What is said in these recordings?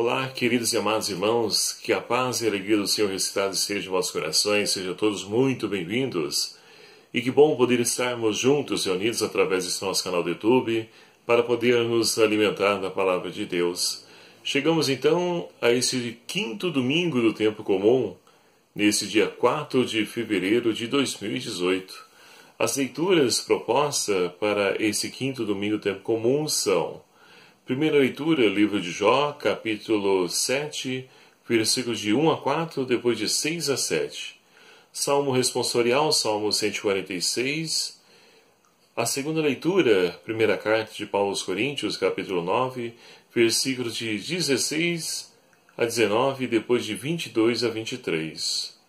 Olá, queridos e amados irmãos, que a paz e a alegria do Senhor recitado esteja em vossos corações, sejam todos muito bem-vindos. E que bom poder estarmos juntos, reunidos através desse nosso canal do YouTube, para poder nos alimentar da Palavra de Deus. Chegamos então a esse quinto domingo do tempo comum, nesse dia 4 de fevereiro de 2018. As leituras propostas para esse quinto domingo do tempo comum são: primeira leitura, livro de Jó, capítulo 7, versículos de 1 a 4, depois de 6 a 7. Salmo responsorial, Salmo 146. A segunda leitura, primeira carta de Paulo aos Coríntios, capítulo 9, versículos de 16 a 19, depois de 22 a 23.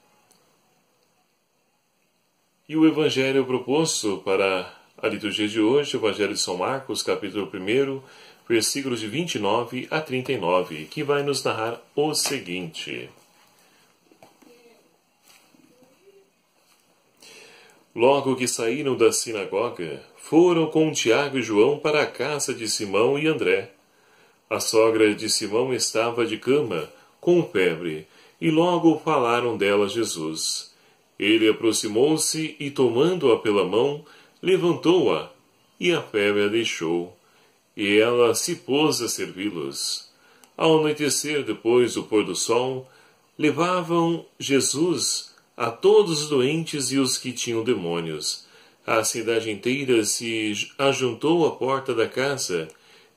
E o evangelho proposto para a liturgia de hoje, o evangelho de São Marcos, capítulo 1, versículos de 29 a 39, que vai nos narrar o seguinte: Logo que saíram da sinagoga, foram com Tiago e João para a casa de Simão e André. A sogra de Simão estava de cama, com febre, e logo falaram dela a Jesus. Ele aproximou-se e, tomando-a pela mão, levantou-a, e a febre a deixou. E ela se pôs a servi-los. Ao anoitecer, depois do pôr do sol, levavam Jesus a todos os doentes e os que tinham demônios. A cidade inteira se ajuntou à porta da casa.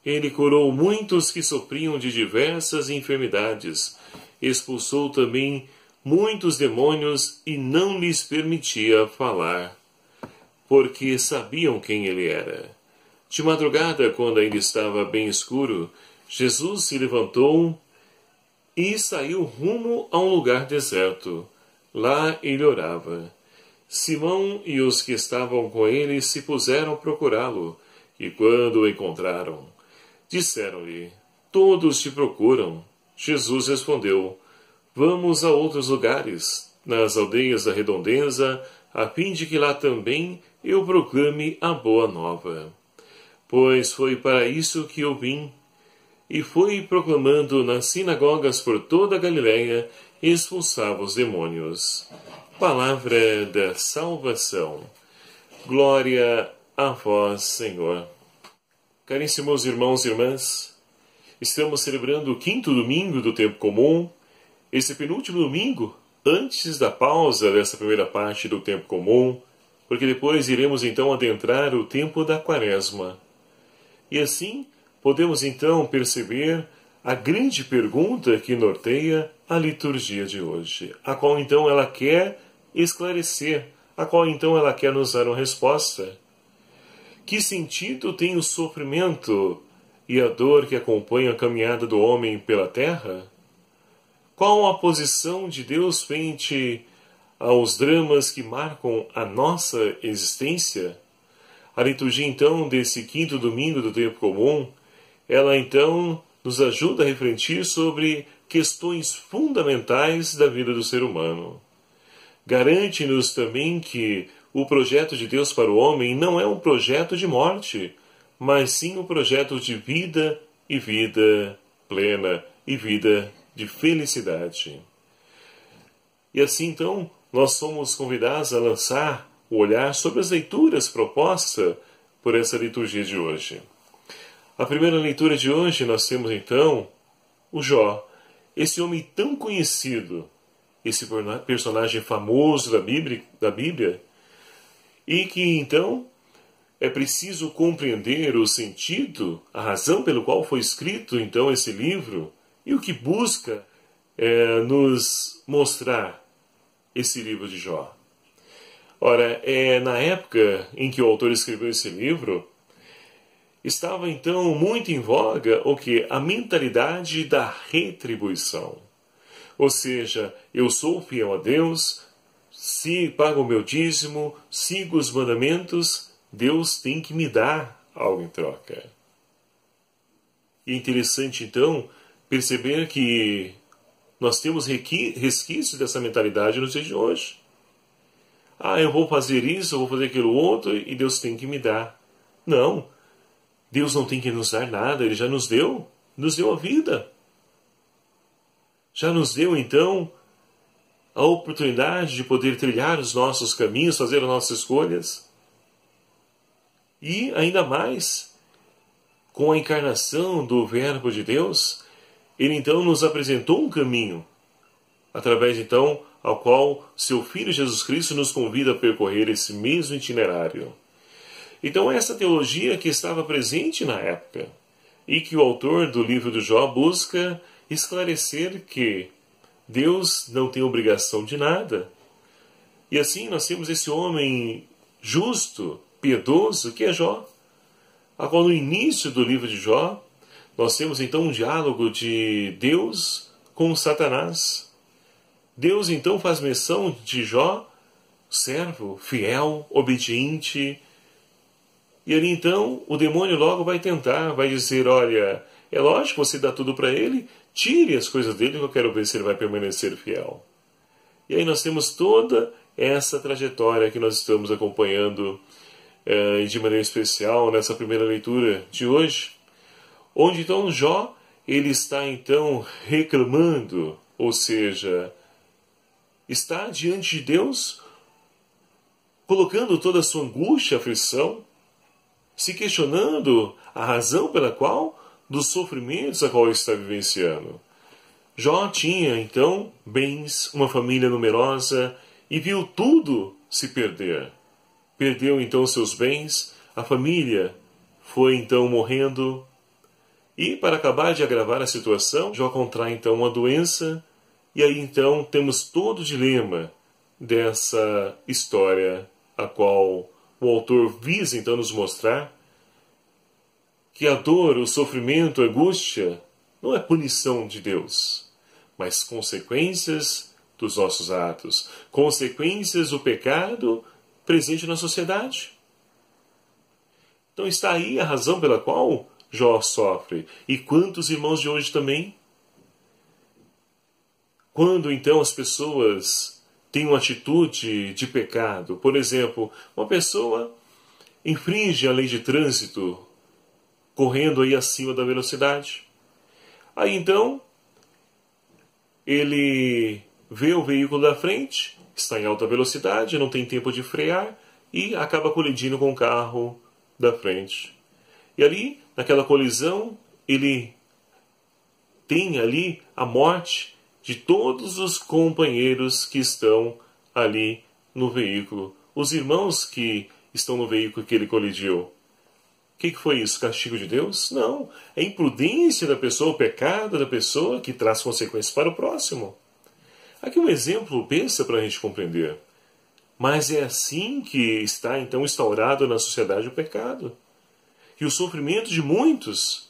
Ele curou muitos que sofriam de diversas enfermidades. Expulsou também muitos demônios e não lhes permitia falar, porque sabiam quem ele era. De madrugada, quando ainda estava bem escuro, Jesus se levantou e saiu rumo a um lugar deserto. Lá ele orava. Simão e os que estavam com ele se puseram a procurá-lo, e quando o encontraram, disseram-lhe: Todos te procuram. Jesus respondeu: Vamos a outros lugares, nas aldeias da redondeza, a fim de que lá também eu proclame a boa nova. Pois foi para isso que eu vim, e fui proclamando nas sinagogas por toda a Galiléia, expulsava os demônios. Palavra da salvação. Glória a vós, Senhor. Caríssimos irmãos e irmãs, estamos celebrando o quinto domingo do tempo comum, esse penúltimo domingo, antes da pausa dessa primeira parte do tempo comum, porque depois iremos então adentrar o tempo da Quaresma. E assim, podemos então perceber a grande pergunta que norteia a liturgia de hoje, a qual então ela quer esclarecer, a qual então ela quer nos dar uma resposta. Que sentido tem o sofrimento e a dor que acompanha a caminhada do homem pela terra? Qual a posição de Deus frente aos dramas que marcam a nossa existência? A liturgia, então, desse quinto domingo do tempo comum, ela, então, nos ajuda a refletir sobre questões fundamentais da vida do ser humano. Garante-nos também que o projeto de Deus para o homem não é um projeto de morte, mas sim um projeto de vida e vida plena e vida de felicidade. E assim, então, nós somos convidados a lançar o olhar sobre as leituras propostas por essa liturgia de hoje. A primeira leitura de hoje nós temos então o Jó, esse homem tão conhecido, esse personagem famoso da Bíblia, e que então é preciso compreender o sentido, a razão pelo qual foi escrito então esse livro e o que busca nos mostrar esse livro de Jó. Ora, na época em que o autor escreveu esse livro, estava então muito em voga a mentalidade da retribuição. Ou seja, eu sou fiel a Deus, se pago o meu dízimo, sigo os mandamentos, Deus tem que me dar algo em troca. E é interessante então perceber que nós temos resquícios dessa mentalidade nos dias de hoje. Eu vou fazer isso, eu vou fazer aquilo outro, e Deus tem que me dar. Não. Deus não tem que nos dar nada, Ele já nos deu a vida. já nos deu então a oportunidade de poder trilhar os nossos caminhos, fazer as nossas escolhas. E ainda mais, com a encarnação do Verbo de Deus, ele então nos apresentou um caminho, através então ao qual seu Filho Jesus Cristo nos convida a percorrer esse mesmo itinerário. Então essa teologia que estava presente na época, e que o autor do livro do Jó busca esclarecer que Deus não tem obrigação de nada. E assim nós temos esse homem justo, piedoso, que é Jó, a qual no início do livro de Jó, nós temos então um diálogo de Deus com Satanás. Deus então faz menção de Jó, servo, fiel, obediente. E ali então o demônio logo vai tentar, vai dizer, olha, é lógico, você dá tudo para ele, tire as coisas dele que eu quero ver se ele vai permanecer fiel. E aí nós temos toda essa trajetória que nós estamos acompanhando de maneira especial nessa primeira leitura de hoje, onde então Jó, ele está então reclamando, ou seja, está diante de Deus, colocando toda a sua angústia, aflição, se questionando a razão pela qual dos sofrimentos a qual ele está vivenciando. Jó tinha, então, bens, uma família numerosa, e viu tudo se perder. Perdeu, então, seus bens, a família foi, então, morrendo. E, para acabar de agravar a situação, Jó contrai, então, uma doença, e aí, então, temos todo o dilema dessa história, a qual o autor visa, então, nos mostrar que a dor, o sofrimento, a angústia não é punição de Deus, mas consequências dos nossos atos, consequências do pecado presente na sociedade. Então está aí a razão pela qual Jó sofre, e quantos irmãos de hoje também. Quando então as pessoas têm uma atitude de pecado, por exemplo, uma pessoa infringe a lei de trânsito, correndo aí acima da velocidade. Aí então, ele vê o veículo da frente, está em alta velocidade, não tem tempo de frear e acaba colidindo com o carro da frente. E ali, naquela colisão, ele tem ali a morte de todos os companheiros que estão ali no veículo, os irmãos que estão no veículo que ele colidiu. O que foi isso? Castigo de Deus? Não. É imprudência da pessoa, o pecado da pessoa que traz consequências para o próximo. Aqui um exemplo besta para a gente compreender. Mas é assim que está então instaurado na sociedade o pecado. E o sofrimento de muitos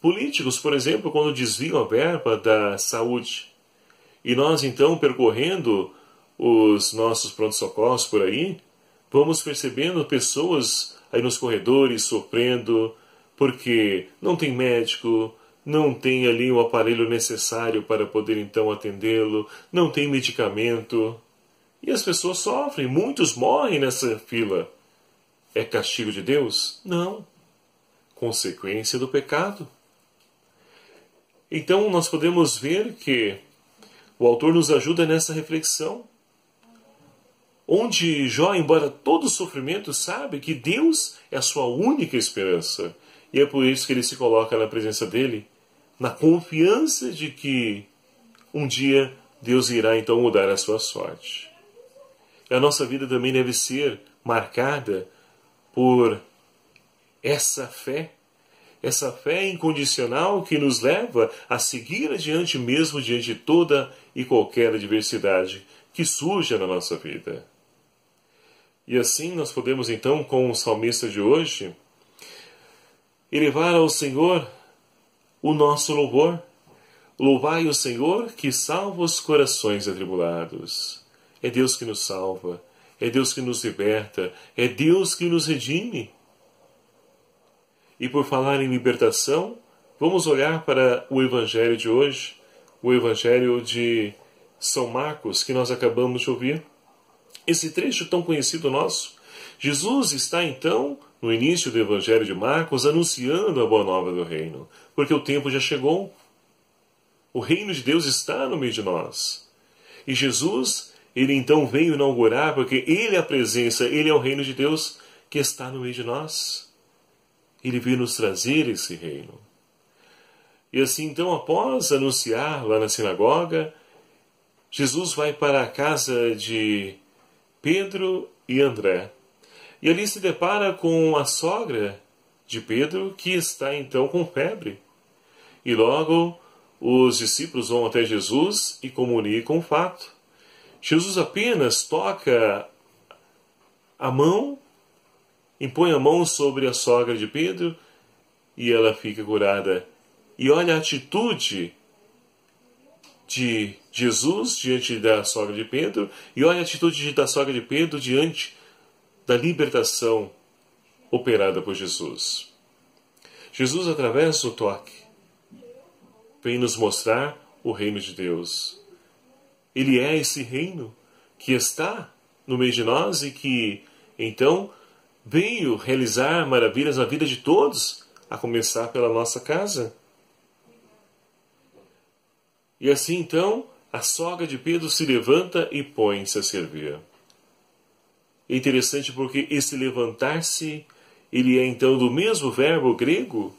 políticos, por exemplo, quando desviam a verba da saúde. E nós então, percorrendo os nossos prontos-socorros por aí, vamos percebendo pessoas aí nos corredores sofrendo porque não tem médico, não tem ali o aparelho necessário para poder então atendê-lo, não tem medicamento. E as pessoas sofrem, muitos morrem nessa fila. É castigo de Deus? Não. Consequência do pecado. Então nós podemos ver que o autor nos ajuda nessa reflexão, onde Jó, embora todo o sofrimento, sabe que Deus é a sua única esperança. E é por isso que ele se coloca na presença dele, na confiança de que um dia Deus irá então mudar a sua sorte. E a nossa vida também deve ser marcada por essa fé incondicional que nos leva a seguir adiante mesmo diante de toda e qualquer adversidade que surja na nossa vida. E assim nós podemos então, com o salmista de hoje, elevar ao Senhor o nosso louvor. Louvai o Senhor que salva os corações atribulados. É Deus que nos salva, é Deus que nos liberta, é Deus que nos redime. E por falar em libertação, vamos olhar para o Evangelho de hoje, o Evangelho de São Marcos, que nós acabamos de ouvir. Esse trecho tão conhecido nosso. Jesus está então, no início do Evangelho de Marcos, anunciando a boa nova do reino, porque o tempo já chegou. O reino de Deus está no meio de nós. E Jesus, ele então veio inaugurar, porque ele é a presença, ele é o reino de Deus que está no meio de nós. Ele veio nos trazer esse reino. E assim, então, após anunciar lá na sinagoga, Jesus vai para a casa de Pedro e André. E ali se depara com a sogra de Pedro, que está então com febre. E logo os discípulos vão até Jesus e comunicam o fato. Jesus apenas toca a mão, impõe a mão sobre a sogra de Pedro e ela fica curada. E olha a atitude de Jesus diante da sogra de Pedro e olha a atitude da sogra de Pedro diante da libertação operada por Jesus. Jesus, através do toque, vem nos mostrar o reino de Deus. Ele é esse reino que está no meio de nós e que, então, veio realizar maravilhas na vida de todos, a começar pela nossa casa. E assim, então, a sogra de Pedro se levanta e põe-se a servir. É interessante porque esse levantar-se, ele é então do mesmo verbo grego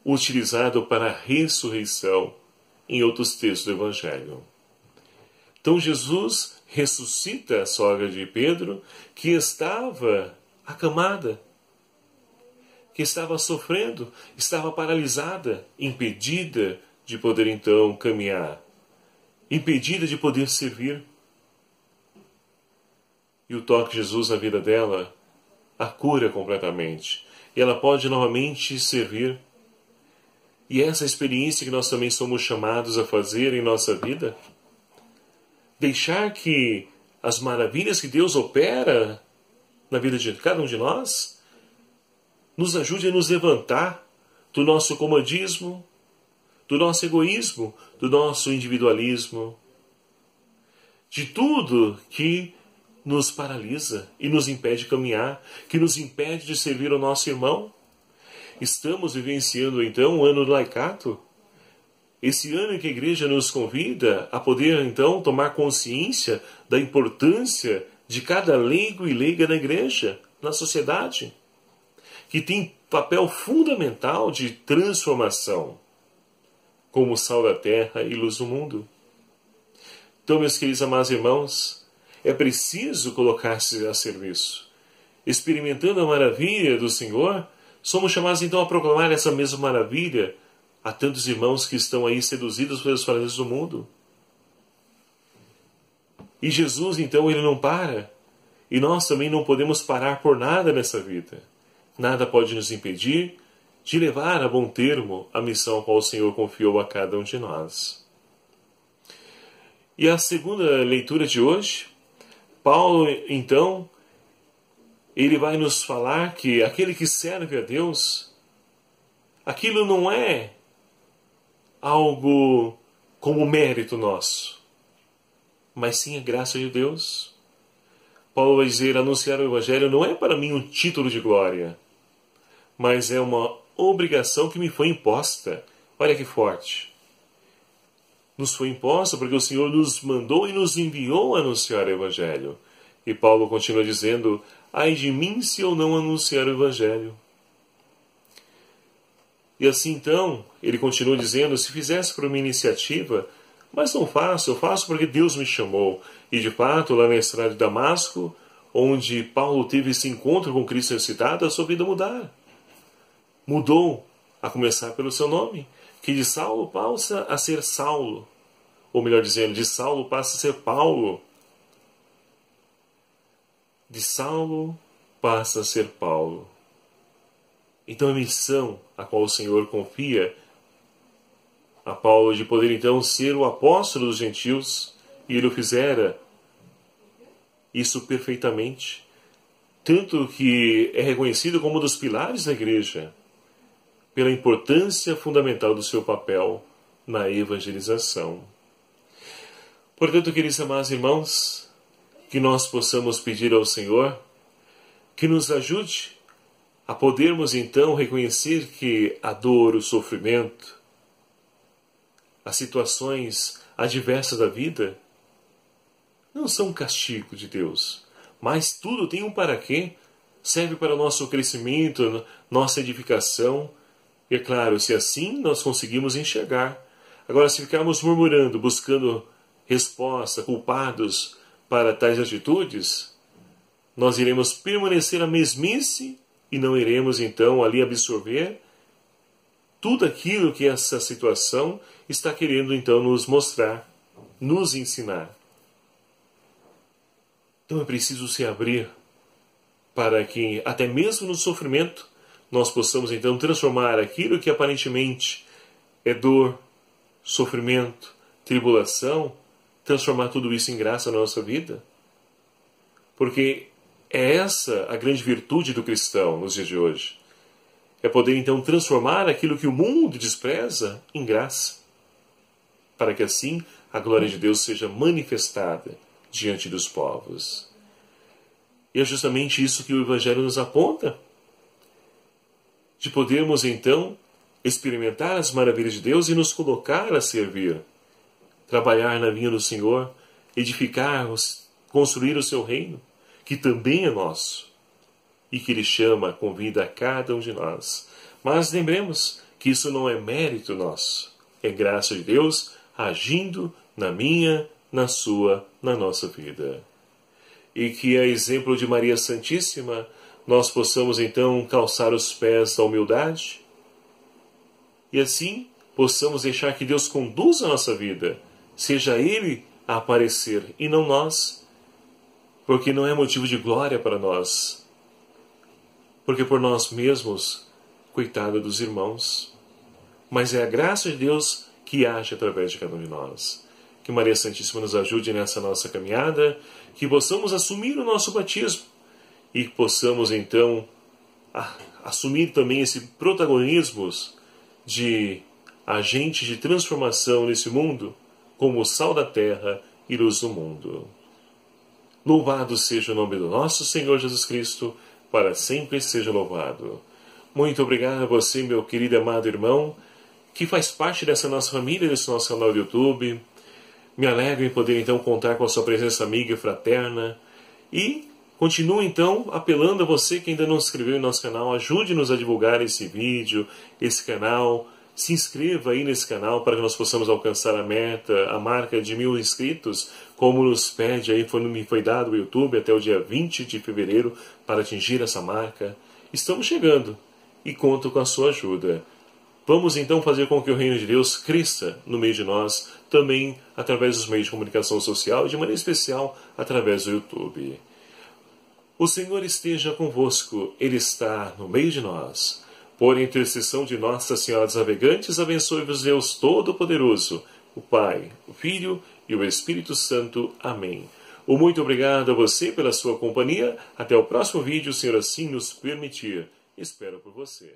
utilizado para a ressurreição em outros textos do Evangelho. Então Jesus ressuscita a sogra de Pedro, que estava acamada, que estava sofrendo, estava paralisada, impedida de poder então caminhar, impedida de poder servir. E o toque de Jesus na vida dela a cura completamente. E ela pode novamente servir. E essa experiência que nós também somos chamados a fazer em nossa vida, deixar que as maravilhas que Deus opera na vida de cada um de nós nos ajude a nos levantar do nosso comodismo, do nosso egoísmo, do nosso individualismo, de tudo que nos paralisa e nos impede de caminhar, que nos impede de servir ao nosso irmão. Estamos vivenciando então o ano do laicato, esse ano em que a igreja nos convida a poder então tomar consciência da importância de cada leigo e leiga na igreja, na sociedade, que tem papel fundamental de transformação, como sal da terra e luz do mundo. Então, meus queridos amados irmãos, é preciso colocar-se a serviço. Experimentando a maravilha do Senhor, somos chamados então a proclamar essa mesma maravilha a tantos irmãos que estão aí seduzidos pelas maravilhas do mundo. E Jesus, então, ele não para. E nós também não podemos parar por nada nessa vida. Nada pode nos impedir de levar a bom termo a missão a qual o Senhor confiou a cada um de nós. E a segunda leitura de hoje, Paulo, então, ele vai nos falar que aquele que serve a Deus, aquilo não é algo como mérito nosso, mas sim a graça de Deus. Paulo vai dizer, anunciar o Evangelho não é para mim um título de glória, mas é uma obrigação que me foi imposta. Olha que forte. Nos foi imposta porque o Senhor nos mandou e nos enviou a anunciar o Evangelho. E Paulo continua dizendo, ai de mim se eu não anunciar o Evangelho. E assim então, ele continua dizendo, se fizesse por uma iniciativa, mas não faço, eu faço porque Deus me chamou. E de fato, lá na estrada de Damasco, onde Paulo teve esse encontro com Cristo ressuscitado, a sua vida mudou, a começar pelo seu nome, que de Saulo passa a ser Saulo, ou melhor dizendo, de Saulo passa a ser Paulo. De Saulo passa a ser Paulo. Então a missão a qual o Senhor confia a Paulo de poder então ser o apóstolo dos gentios, e ele o fizera isso perfeitamente, tanto que é reconhecido como um dos pilares da igreja, pela importância fundamental do seu papel na evangelização. Portanto, queridos amados irmãos, que nós possamos pedir ao Senhor que nos ajude a podermos então reconhecer que a dor, o sofrimento, as situações adversas da vida, não são um castigo de Deus, mas tudo tem um para quê, serve para o nosso crescimento, nossa edificação, e é claro, se assim nós conseguimos enxergar. Agora, se ficarmos murmurando, buscando resposta, culpados para tais atitudes, nós iremos permanecer a mesmice e não iremos então ali absorver tudo aquilo que essa situação está querendo então nos mostrar, nos ensinar. Então é preciso se abrir para que até mesmo no sofrimento nós possamos então transformar aquilo que aparentemente é dor, sofrimento, tribulação, transformar tudo isso em graça na nossa vida. Porque é essa a grande virtude do cristão nos dias de hoje. É poder então transformar aquilo que o mundo despreza em graça. Para que assim a glória de Deus seja manifestada diante dos povos. E é justamente isso que o Evangelho nos aponta. De podermos então experimentar as maravilhas de Deus e nos colocar a servir. Trabalhar na vinha do Senhor, edificar, construir o seu reino, que também é nosso, e que Ele chama, convida a cada um de nós. Mas lembremos que isso não é mérito nosso, é graça de Deus agindo na minha, na sua, na nossa vida. E que, a exemplo de Maria Santíssima, nós possamos então calçar os pés da humildade, e assim possamos deixar que Deus conduza a nossa vida, seja Ele a aparecer e não nós, porque não é motivo de glória para nós, porque por nós mesmos, coitado dos irmãos, mas é a graça de Deus que age através de cada um de nós. Que Maria Santíssima nos ajude nessa nossa caminhada, que possamos assumir o nosso batismo e que possamos então assumir também esse protagonismo de agente de transformação nesse mundo, como sal da terra e luz do mundo. Louvado seja o nome do nosso Senhor Jesus Cristo, para sempre seja louvado. Muito obrigado a você, meu querido e amado irmão, que faz parte dessa nossa família, desse nosso canal do YouTube. Me alegro em poder então contar com a sua presença amiga e fraterna. E continuo então apelando a você que ainda não se inscreveu em nosso canal, ajude-nos a divulgar esse vídeo, esse canal. Se inscreva aí nesse canal para que nós possamos alcançar a meta, a marca de 1000 inscritos, como nos pede aí, me foi dado o YouTube até o dia 20 de fevereiro para atingir essa marca. Estamos chegando e conto com a sua ajuda. Vamos então fazer com que o reino de Deus cresça no meio de nós, também através dos meios de comunicação social e de maneira especial através do YouTube. O Senhor esteja convosco, Ele está no meio de nós. Por intercessão de Nossa Senhora dos Navegantes, abençoe-vos Deus Todo-Poderoso, o Pai, o Filho e o Espírito Santo. Amém. Muito obrigado a você pela sua companhia. Até o próximo vídeo, se o Senhor assim nos permitir. Espero por você.